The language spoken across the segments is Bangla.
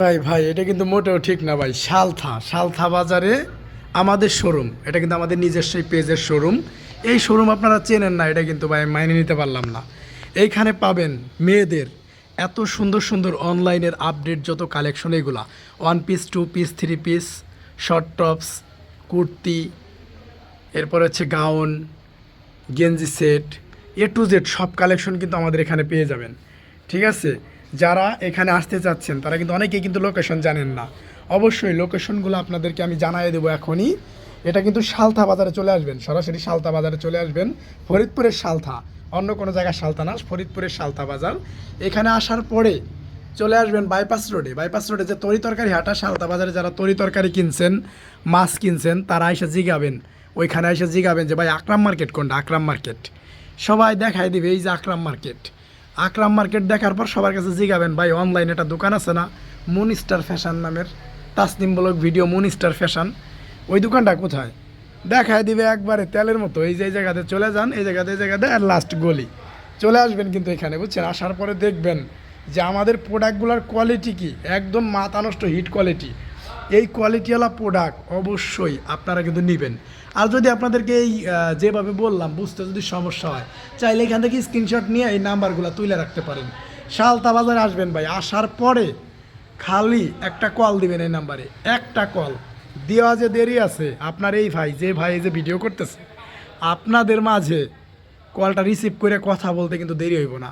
ভাই ভাই এটা কিন্তু মোটেও ঠিক না ভাই। সালথা বাজারে আমাদের শোরুম, এটা কিন্তু আমাদের নিজস্ব পেজের শোরুম। এই শোরুম আপনারা চেনেন না, এটা কিন্তু ভাই মাইনে নিতে পারলাম না। এইখানে পাবেন মেয়েদের এত সুন্দর সুন্দর অনলাইনের আপডেট যত কালেকশন, এগুলা one piece, two piece, three piece, short tops, kurti, এরপর হচ্ছে গাউন, গেঞ্জি সেট, A to Z সব কালেকশন কিন্তু আমাদের এখানে পেয়ে যাবেন। ঠিক আছে, যারা এখানে আসতে চাচ্ছেন তারা কিন্তু অনেকেই কিন্তু লোকেশন জানেন না। অবশ্যই লোকেশনগুলো আপনাদেরকে আমি জানিয়ে দেবো এখনই। এটা কিন্তু সালথা বাজারে চলে আসবেন, সরাসরি সালথা বাজারে চলে আসবেন। ফরিদপুরের সালথা, অন্য কোনো জায়গায় সালথা না, ফরিদপুরের সালথা বাজার। এখানে আসার পরে চলে আসবেন বাইপাস রোডে যে তরি তরকারি হাটা, সালথা বাজারে যারা তরি তরকারি কিনছেন, মাছ কিনছেন, তারা এসে জিগাবেন, ওইখানে এসে জিগাবেন যে ভাই আকরাম মার্কেট কোনটা, আকরাম মার্কেট। সবাই দেখাই দিবে এই যে আকরাম মার্কেট। আকরাম মার্কেট দেখার পর সবার কাছে জিগাবেন ভাই অনলাইনে একটা দোকান আছে না, মুন স্টার ফ্যাশন নামের, Tasnim blog video, moon star fashion, ওই দোকানটা কোথায় দেখায় দিবে একবারে তেলের মতো। এই যে এই জায়গাতে চলে যান, এই জায়গাতে আর লাস্ট গলি চলে আসবেন কিন্তু এখানে, বুঝছেন। আসার পরে দেখবেন যে আমাদের প্রোডাক্টগুলোর কোয়ালিটি কি, একদম মাথা নষ্ট হিট কোয়ালিটি। এই কোয়ালিটিওয়ালা প্রোডাক্ট অবশ্যই আপনারা কিন্তু নেবেন। আর যদি আপনাদেরকে এই যেভাবে বললাম বুঝতে যদি সমস্যা হয়, চাইলে এখান থেকে স্ক্রিনশট নিয়ে এই নাম্বারগুলো তুলে রাখতে পারেন। সালথা বাজারে আসবেন ভাই, আসার পরে খালি একটা কল দিবেন এই নাম্বারে, একটা কল দেওয়া যে দেরি আছে আপনার এই ভাই যে ভিডিও করতেছে, আপনাদের মাঝে কলটা রিসিভ করে কথা বলতে কিন্তু দেরি হইব না।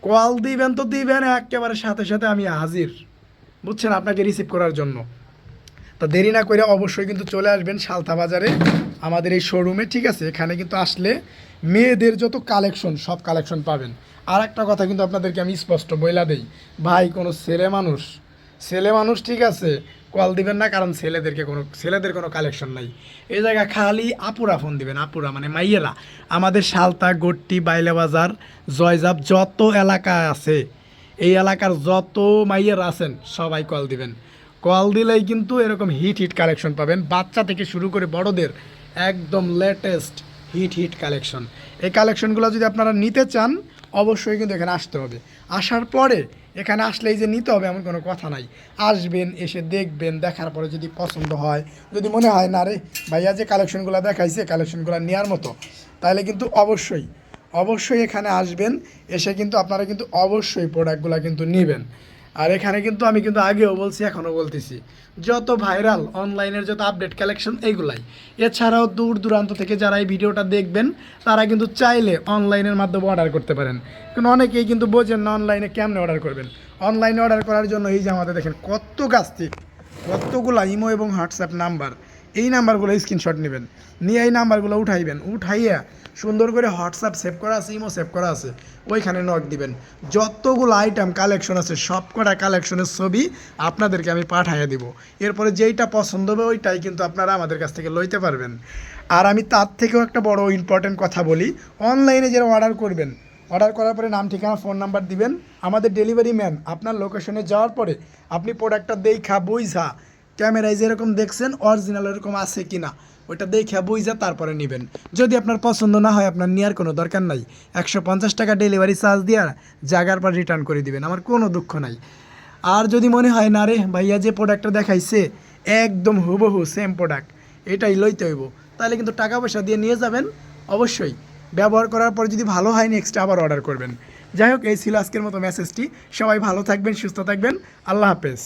কল দিবেন তো দিবেন, একেবারে সাথে সাথে আমি হাজির, বুঝছেন, আপনাকে রিসিভ করার জন্য। তা দেরি না করে অবশ্যই কিন্তু চলে আসবেন সালথা বাজারে আমাদের এই শোরুমে। ঠিক আছে, এখানে কিন্তু আসলে মেয়েদের যত কালেকশন সব কালেকশন পাবেন। আর একটা কথা কিন্তু আপনাদেরকে আমি স্পষ্ট বইলা দেই, ভাই কোনো ছেলে মানুষ ঠিক আছে কল দিবেন না, কারণ ছেলেদের কোনো কালেকশন নাই এই জায়গায়। খালি আপুরা ফোন দিবেন, আপুরা মানে মাইয়েরা। আমাদের সালতা, গট্টি, বাইলা বাজার, জয়জাব যত এলাকা আছে, এই এলাকার যত মাইয়েরা আছেন সবাই কল দিবেন। কল দিলেই কিন্তু এরকম হিট কালেকশন পাবেন, বাচ্চা থেকে শুরু করে বড়দের একদম লেটেস্ট হিট কালেকশন। এই কালেকশনগুলো যদি আপনারা নিতে চান অবশ্যই কিন্তু এখানে আসতে হবে। আসার পরে এখানে আসলেই যে নিতে হবে এমন কোনো কথা নাই। আসবেন, এসে দেখবেন, দেখার পরে যদি পছন্দ হয়, যদি মনে হয় না রে ভাইয়া যে কালেকশনগুলো দেখাইছে কালেকশনগুলো নেওয়ার মতো, তাহলে কিন্তু অবশ্যই এখানে আসবেন। এসে কিন্তু আপনারা কিন্তু অবশ্যই প্রোডাক্টগুলো কিন্তু নেবেন। আর এখানে কিন্তু আমি কিন্তু আগেও বলছি, এখনও বলতেছি, যত ভাইরাল অনলাইনের যত আপডেট কালেকশন এইগুলাই। এছাড়াও দূর দূরান্ত থেকে যারা এই ভিডিওটা দেখবেন তারা কিন্তু চাইলে অনলাইনের মাধ্যমে অর্ডার করতে পারেন। কিন্তু অনেকেই কিন্তু বোঝেন না অনলাইনে কেমনে অর্ডার করবেন। অনলাইনে অর্ডার করার জন্য এই যে আমাদের দেখেন কত গাছটি, কতগুলো ইমো এবং হোয়াটসঅ্যাপ নাম্বার, এই নাম্বারগুলো স্ক্রিনশট নেবেন, নিয়ে এই নাম্বারগুলো উঠাইয়া সুন্দর করে হোয়াটসঅ্যাপ সেভ করা আছে, ইমো সেভ করা আছে, ওইখানে নক দিবেন। যতগুলো আইটেম কালেকশন আছে সব কটা কালেকশনের ছবি আপনাদেরকে আমি পাঠিয়ে দিব। এরপরে যেইটা পছন্দ হবে ওইটাই কিন্তু আপনারা আমাদের কাছ থেকে লইতে পারবেন। আর আমি তার থেকেও একটা বড় ইম্পর্টেন্ট কথা বলি, অনলাইনে যারা অর্ডার করবেন, অর্ডার করার পরে নাম, ঠিকানা, ফোন নাম্বার দিবেন। আমাদের ডেলিভারি ম্যান আপনার লোকেশনে যাওয়ার পরে আপনি প্রোডাক্টটা দেখা বুঝা, ক্যামেরায় যেরকম দেখছেন অরিজিনাল এরকম আছে কি না ওইটা দেখে বুঝা তারপরে নেবেন। যদি আপনার পছন্দ না হয় আপনার নেওয়ার কোনো দরকার নাই, 150 টাকা ডেলিভারি চার্জ দিয়ে জায়গার পর রিটার্ন করে দিবেন, আমার কোনো দুঃখ নাই। আর যদি মনে হয় না রে ভাইয়া যে প্রোডাক্টটা দেখাইছে একদম হুবহু সেম প্রোডাক্ট, এটাই লইতে হইব, তাহলে কিন্তু টাকা পয়সা দিয়ে নিয়ে যাবেন। অবশ্যই ব্যবহার করার পর যদি ভালো হয় নেক্সট আবার অর্ডার করবেন। যাই হোক, এই ছিল আজকের মতো মেসেজটি। সবাই ভালো থাকবেন, সুস্থ থাকবেন, আল্লাহ হাফেজ।